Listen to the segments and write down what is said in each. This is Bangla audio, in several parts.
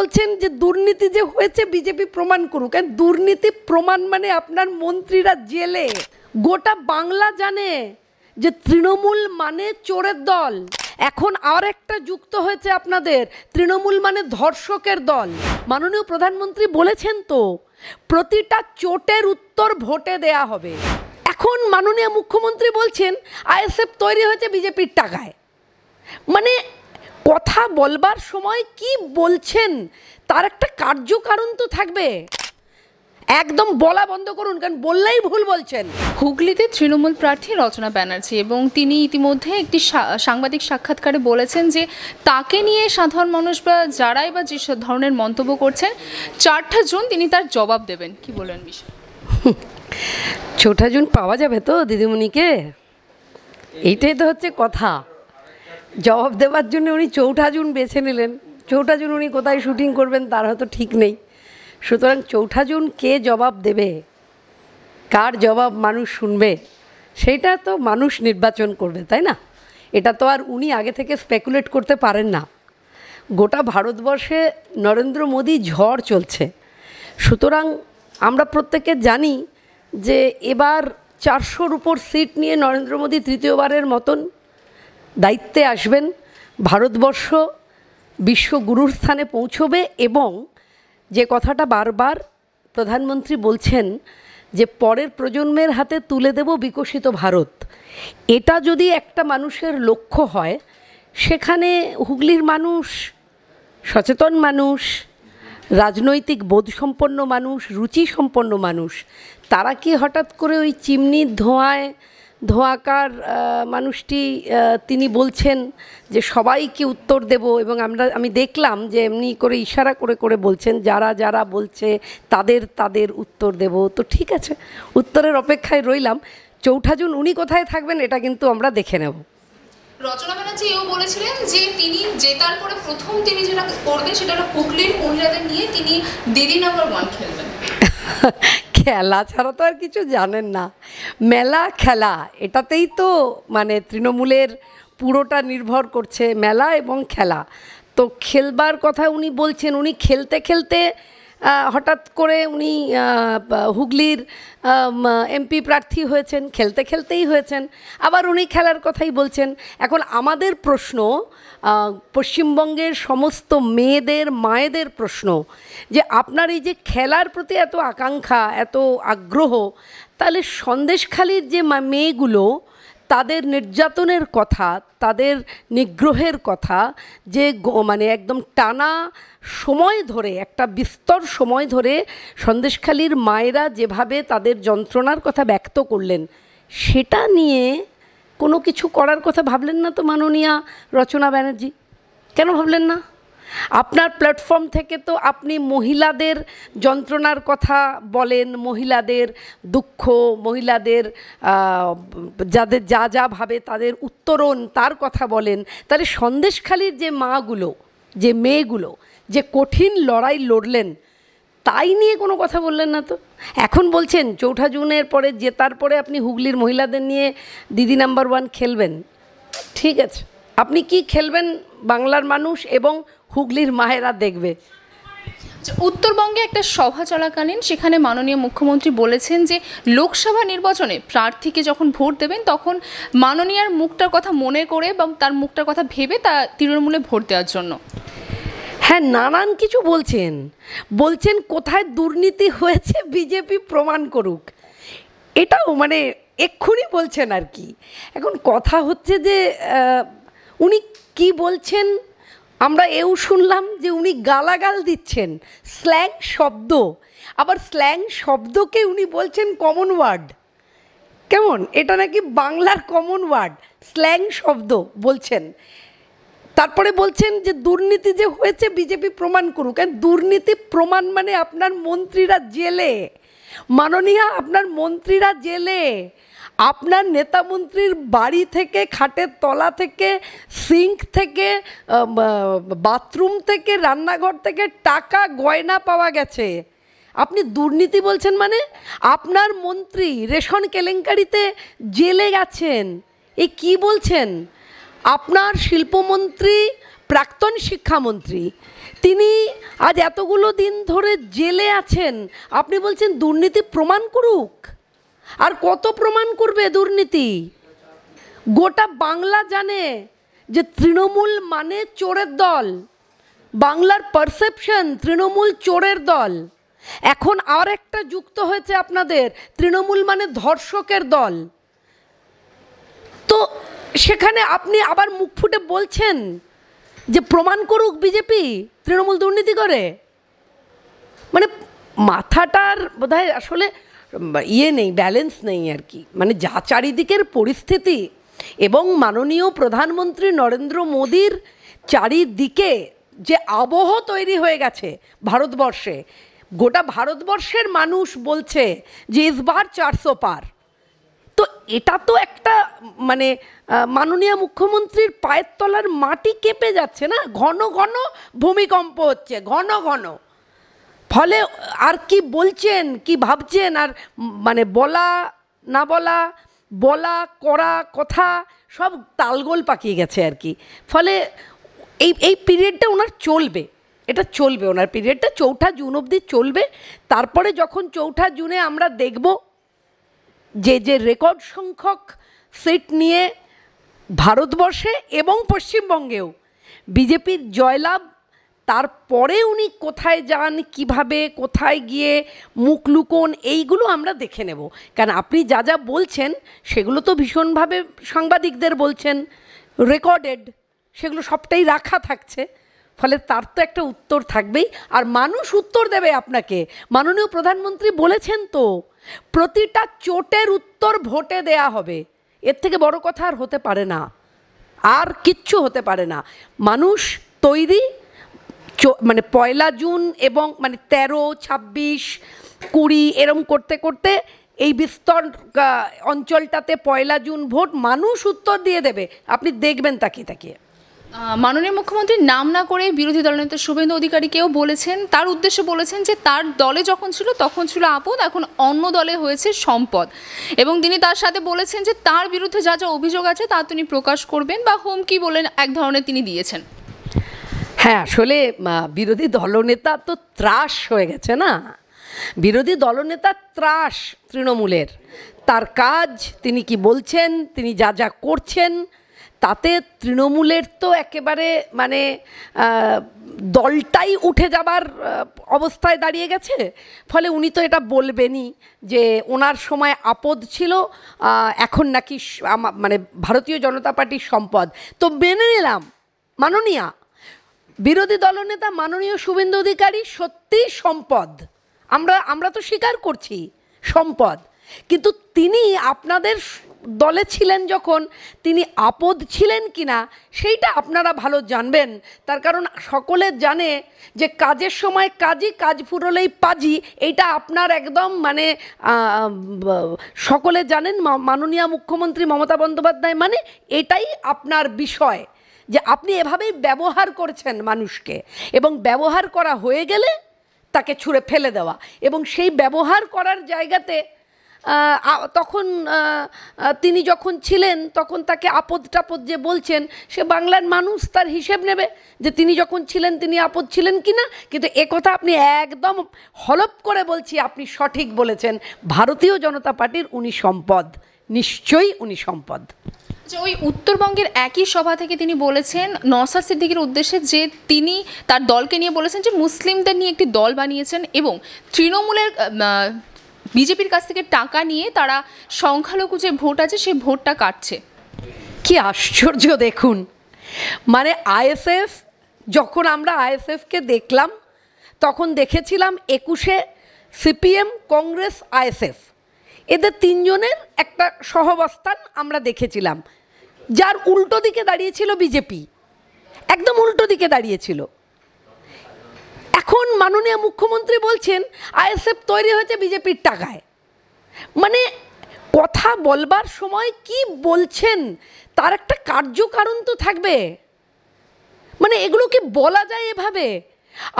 বলছেন যে দুর্নীতি যে হয়েছে বিজেপি প্রমাণ করুক। দুর্নীতি প্রমাণ মানে আপনার মন্ত্রীরা জেলে। গোটা বাংলা জানে যে তৃণমূল মানে চোরের দল। এখন আর একটা যুক্ত হয়েছে আপনাদের, তৃণমূল মানে ধর্ষকের দল। মাননীয় প্রধানমন্ত্রী বলেছেন তো প্রতিটা চোটের উত্তর ভোটে দেয়া হবে। এখন মাননীয় মুখ্যমন্ত্রী বলছেন আইএসএফ তৈরি হয়েছে বিজেপির টাকায়। মানে কথা বলবার সময় কি বলছেন তার একটা কার্যকারণ তো থাকবে। একদম বলা বন্ধ করুন, কারণ বললেই ভুল বলছেন। হুগলিতে তৃণমূল প্রার্থী রচনা ব্যানার্জি এবং তিনি ইতিমধ্যে একটি সাংবাদিক সাক্ষাৎকারে বলেছেন যে তাকে নিয়ে সাধারণ মানুষ বা যারাই বা যে ধরনের মন্তব্য করছেন 4ঠা জুন তিনি তার জবাব দেবেন। কি বলেন বিষয়? 4ঠা জুন পাওয়া যাবে তো দিদিমণিকে? এইটাই তো হচ্ছে কথা। জবাব দেওয়ার জন্য উনি 4ঠা জুন বেছে নিলেন। 4ঠা জুন উনি কোথায় শুটিং করবেন তার হয়তো ঠিক নেই। সুতরাং 4ঠা জুন কে জবাব দেবে, কার জবাব মানুষ শুনবে, সেইটা তো মানুষ নির্বাচন করবে, তাই না? এটা তো আর উনি আগে থেকে স্পেকুলেট করতে পারেন না। গোটা ভারতবর্ষে নরেন্দ্র মোদী ঝড় চলছে। সুতরাং আমরা প্রত্যেকে জানি যে এবার 400-র উপর সিট নিয়ে নরেন্দ্র মোদী তৃতীয়বারের মতন দায়িত্বে আসবেন। ভারতবর্ষ বিশ্বগুরুর স্থানে পৌঁছবে এবং যে কথাটা বারবার প্রধানমন্ত্রী বলছেন যে পরের প্রজন্মের হাতে তুলে দেব বিকশিত ভারত, এটা যদি একটা মানুষের লক্ষ্য হয়, সেখানে হুগলির মানুষ সচেতন মানুষ, রাজনৈতিক বোধসম্পন্ন মানুষ, রুচিসম্পন্ন মানুষ, তারা কি হঠাৎ করে ওই চিমনির ধোঁয়াকার মানুষটি তিনি বলছেন যে সবাইকে উত্তর দেব, এবং আমি দেখলাম যে এমনি করে ইশারা করে করে বলছেন যারা যারা বলছে তাদের উত্তর দেব। তো ঠিক আছে, উত্তরের অপেক্ষায় রইলাম। 4ঠা জুন উনি কোথায় থাকবেন এটা কিন্তু আমরা দেখে নেব। রচনা ব্যানার্জি এও বলেছিলেন যে তিনি জেতার পরে প্রথম তিনি যেটা করবেন সেটা হলো হুগলির মহিলাদের নিয়ে তিনি দিদি নাম্বার 1 খেলবেন। খেলা ছাড়া তো আর কিছু জানেন না। মেলা খেলা এটাতেই তো মানে তৃণমূলের পুরোটা নির্ভর করছে, মেলা এবং খেলা। তো খেলবার কথা উনি বলছেন, উনি খেলতে খেলতে হঠাৎ করে উনি হুগলির এমপি প্রার্থী হয়েছেন, খেলতে খেলতেই হয়েছেন, আবার উনি খেলার কথাই বলছেন। এখন আমাদের প্রশ্ন, পশ্চিমবঙ্গের সমস্ত মেয়েদের মায়েদের প্রশ্ন, যে আপনার এই যে খেলার প্রতি এত আকাঙ্ক্ষা, এত আগ্রহ, তাহলে সন্দেশখালির যে মেয়েগুলো, তাদের নির্যাতনের কথা, তাদের নিগ্রহের কথা, যে মানে একদম টানা সময় ধরে, একটা বিস্তর সময় ধরে সন্দেশখালির মায়েরা যেভাবে তাদের যন্ত্রণার কথা ব্যক্ত করলেন, সেটা নিয়ে কোনো কিছু করার কথা ভাবলেন না তো মাননীয়া রচনা ব্যানার্জি? কেন ভাবলেন না? আপনার প্ল্যাটফর্ম থেকে তো আপনি মহিলাদের যন্ত্রণার কথা বলেন, মহিলাদের দুঃখ, মহিলাদের যাদের যা যা ভাবে তাদের উত্তরণ তার কথা বলেন। তাহলে সন্দেশখালির যে মাগুলো, যে মেয়েগুলো যে কঠিন লড়াই লড়লেন, তাই নিয়ে কোনো কথা বললেন না তো। এখন বলছেন 4ঠা জুনের পরে জেতার পরে আপনি হুগলির মহিলাদের নিয়ে দিদি নাম্বার 1 খেলবেন। ঠিক আছে, আপনি কি খেলবেন বাংলার মানুষ এবং হুগলির মায়েরা দেখবে। উত্তরবঙ্গে একটা সভা চলাকালীন সেখানে মাননীয় মুখ্যমন্ত্রী বলেছেন যে লোকসভা নির্বাচনে প্রার্থীকে যখন ভোট দেবেন তখন মাননীয়ার মুখটার কথা মনে করে বা তার মুখটার কথা ভেবে তা তৃণমূলে ভোট দেওয়ার জন্য। হ্যাঁ, নানান কিছু বলছেন কোথায় দুর্নীতি হয়েছে বিজেপি প্রমাণ করুক, এটাও মানে এক্ষুনি বলছেন আর কি। এখন কথা হচ্ছে যে উনি কি বলছেন, আমরা এও শুনলাম যে উনি গালাগাল দিচ্ছেন, স্ল্যাং শব্দ, আবার স্ল্যাং শব্দকে উনি বলছেন কমন ওয়ার্ড। কেমন, এটা নাকি বাংলার কমন ওয়ার্ড, স্ল্যাং শব্দ বলছেন। তারপরে বলছেন যে দুর্নীতি যে হয়েছে বিজেপি প্রমাণ করুক। দুর্নীতি প্রমাণ মানে আপনার মন্ত্রীরা জেলে, মাননীয়া আপনার মন্ত্রীরা জেলে। আপনার নেতা মন্ত্রীর বাড়ি থেকে, খাটের তলা থেকে, সিঙ্ক থেকে, বাথরুম থেকে, রান্নাঘর থেকে টাকা গয়না পাওয়া গেছে। আপনি দুর্নীতি বলছেন মানে? আপনার মন্ত্রী রেশন কেলেঙ্কারিতে জেলে গেছেন, এ কি বলছেন? আপনার শিল্পমন্ত্রী, প্রাক্তন শিক্ষামন্ত্রী, তিনি আজ এতগুলো দিন ধরে জেলে আছেন, আপনি বলছেন দুর্নীতি প্রমাণ করুক। আর কত প্রমাণ করবে দুর্নীতি? গোটা বাংলা জানে যে তৃণমূল মানে চোরের দল, বাংলার পারসেপশন তৃণমূল চোরের দল। এখন আর একটা যুক্ত হয়েছে আপনাদের, তৃণমূল মানে ধর্ষকের দল। তো সেখানে আপনি আবার মুখ ফুটে বলছেন যে প্রমাণ করুক বিজেপি তৃণমূল দুর্নীতি করে। মানে মাথাটার বোধহয় আসলে নেই, ব্যালেন্স নেই আর কি। মানে যা চারিদিকের পরিস্থিতি এবং মাননীয় প্রধানমন্ত্রী নরেন্দ্র মোদীর চারিদিকে যে আবহ তৈরি হয়ে গেছে ভারতবর্ষে, গোটা ভারতবর্ষের মানুষ বলছে যে ইসবার 400 পার। তো এটা তো একটা মানে মাননীয় মুখ্যমন্ত্রীর পায়ের তলার মাটি কেঁপে যাচ্ছে না, ঘন ঘন ভূমিকম্প হচ্ছে, ঘন ঘন। ফলে আর কি বলছেন, কি ভাবছেন, আর মানে বলা না বলা, বলা করা কথা সব তালগোল পাকিয়ে গেছে আর কি। ফলে এই পিরিয়ডটা ওনার চলবে, এটা চলবে, ওনার পিরিয়ডটা 4 জুন অবধি চলবে। তারপরে যখন 4 জুনে আমরা দেখব যে রেকর্ড সংখ্যক সিট নিয়ে ভারতবর্ষে এবং পশ্চিমবঙ্গেও বিজেপির জয়লাভ, তারপরে উনি কোথায় যান, কিভাবে, কোথায় গিয়ে মুখ লুকোন, এইগুলো আমরা দেখে নেব। কারণ আপনি যা যা বলছেন সেগুলো তো ভীষণভাবে সাংবাদিকদের বলছেন, রেকর্ডেড, সেগুলো সবটাই রাখা থাকছে। ফলে তার তো একটা উত্তর থাকবেই, আর মানুষ উত্তর দেবে আপনাকে। মাননীয় প্রধানমন্ত্রী বলেছেন তো, প্রতিটা চোটের উত্তর ভোটে দেয়া হবে। এর থেকে বড় কথা আর হতে পারে না, আর কিচ্ছু হতে পারে না। মানুষ তৈরি, মানে 1 জুন এবং মানে 13, 26, 20 এরম করতে করতে এই বিস্তর অঞ্চলটাতে 1 জুন ভোট, মানুষ উত্তর দিয়ে দেবে, আপনি দেখবেন তাকিয়ে তাকিয়ে। মাননীয় মুখ্যমন্ত্রীর নাম না করে বিরোধী দলনেতা শুভেন্দু অধিকারীকেও বলেছেন, তার উদ্দেশ্যে বলেছেন যে তার দলে যখন ছিল তখন ছিল আপদ, এখন অন্য দলে হয়েছে সম্পদ। এবং তিনি তার সাথে বলেছেন যে তার বিরুদ্ধে যা যা অভিযোগ আছে তা তিনি প্রকাশ করবেন, বা হুমকি বলেন এক ধরনের তিনি দিয়েছেন। হ্যাঁ, আসলে বিরোধী দলনেতা তো ত্রাস হয়ে গেছে না, বিরোধী দলনেতা ত্রাস তৃণমূলের। তার কাজ, তিনি কি বলছেন, তিনি যা যা করছেন, তাতে তৃণমূলের তো একেবারে মানে দলটাই উঠে যাবার অবস্থায় দাঁড়িয়ে গেছে। ফলে উনি তো এটা বলবেনই যে ওনার সময় আপদ ছিল, এখন নাকি মানে ভারতীয় জনতা পার্টির সম্পদ। তো মেনে নিলাম, মাননীয়া বিরোধী দলনেতা মাননীয় শুভেন্দু অধিকারী সত্যি সম্পদ, আমরা তো স্বীকার করছি সম্পদ। কিন্তু তিনি আপনাদের দলে ছিলেন যখন, তিনি আপদ ছিলেন কিনা সেইটা আপনারা ভালো জানবেন। তার কারণ সকলে জানে যে কাজের সময় কাজই, কাজ ফুরলেই পাজি, এইটা আপনার একদম মানে সকলে জানেন। মাননীয় মুখ্যমন্ত্রী মমতা বন্দ্যোপাধ্যায় মানে এটাই আপনার বিষয়, যে আপনি এভাবেই ব্যবহার করছেন মানুষকে, এবং ব্যবহার করা হয়ে গেলে তাকে ছুঁড়ে ফেলে দেওয়া। এবং সেই ব্যবহার করার জায়গাতে তখন তিনি যখন ছিলেন তখন তাকে আপদ টাপদ যে বলছেন, সে বাংলার মানুষ তার হিসেব নেবে যে তিনি যখন ছিলেন তিনি আপদ ছিলেন কি না। কিন্তু একথা আপনি একদম হলপ করে বলছি, আপনি সঠিক বলেছেন, ভারতীয় জনতা পার্টির উনি সম্পদ, নিশ্চয়ই উনি সম্পদ। যে ওই উত্তরবঙ্গের একই সভা থেকে তিনি বলেছেন নওশাদ সিদ্দিকীর উদ্দেশ্যে, যে তিনি তার দলকে নিয়ে বলেছেন যে মুসলিমদের নিয়ে একটি দল বানিয়েছেন এবং তৃণমূলের বিজেপির কাছ থেকে টাকা নিয়ে তারা সংখ্যালঘু যে ভোট আছে সেই ভোটটা কাটছে। কি আশ্চর্য দেখুন, মানে আইএসএফ, যখন আমরা আইএসএফকে দেখলাম তখন দেখেছিলাম 21-এ সিপিএম, কংগ্রেস, আইএসএফ, এদের 3 জনের একটা সহাবস্থান আমরা দেখেছিলাম, যার উল্টো দিকে দাঁড়িয়েছিল বিজেপি, একদম উল্টো দিকে দাঁড়িয়েছিল। এখন মাননীয় মুখ্যমন্ত্রী বলছেন আইএসএফ তৈরি হয়েছে বিজেপির টাকায়। মানে কথা বলবার সময় কি বলছেন তার একটা কার্যকারণ তো থাকবে। মানে এগুলো কি বলা যায় এভাবে?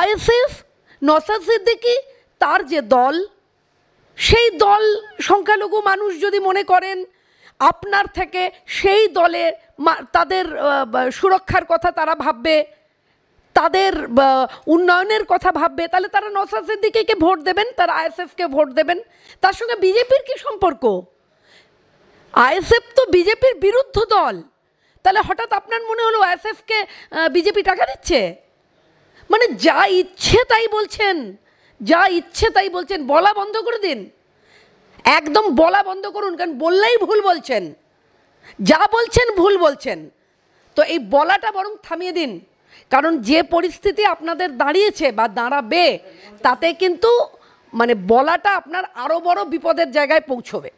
আইএসএফ, নওশাদ সিদ্দিকী, তার যে দল, সেই দল সংখ্যালঘু মানুষ যদি মনে করেন আপনার থেকে, সেই দলের তাদের সুরক্ষার কথা তারা ভাববে, তাদের উন্নয়নের কথা ভাববে, তাহলে তারা নওশাদ সিদ্দিকীকে ভোট দেবেন, তারা আইএসএফকে ভোট দেবেন। তার সঙ্গে বিজেপির কি সম্পর্ক? আইএসএফ তো বিজেপির বিরুদ্ধ দল, তাহলে হঠাৎ আপনার মনে হলো আইএসএফকে বিজেপি টাকা দিচ্ছে? মানে যা ইচ্ছে তাই বলছেন, যা ইচ্ছে তাই বলছেন। বলা বন্ধ করে দিন, একদম বলা বন্ধ করুন, কারণ বললেই ভুল বলছেন, যা বলছেন ভুল বলছেন। তো এই বলাটা বরং থামিয়ে দিন, কারণ যে পরিস্থিতি আপনাদের দাঁড়িয়েছে বা দাঁড়াবে, তাতে কিন্তু মানে বলাটা আপনার আরও বড় বিপদের জায়গায় পৌঁছবে।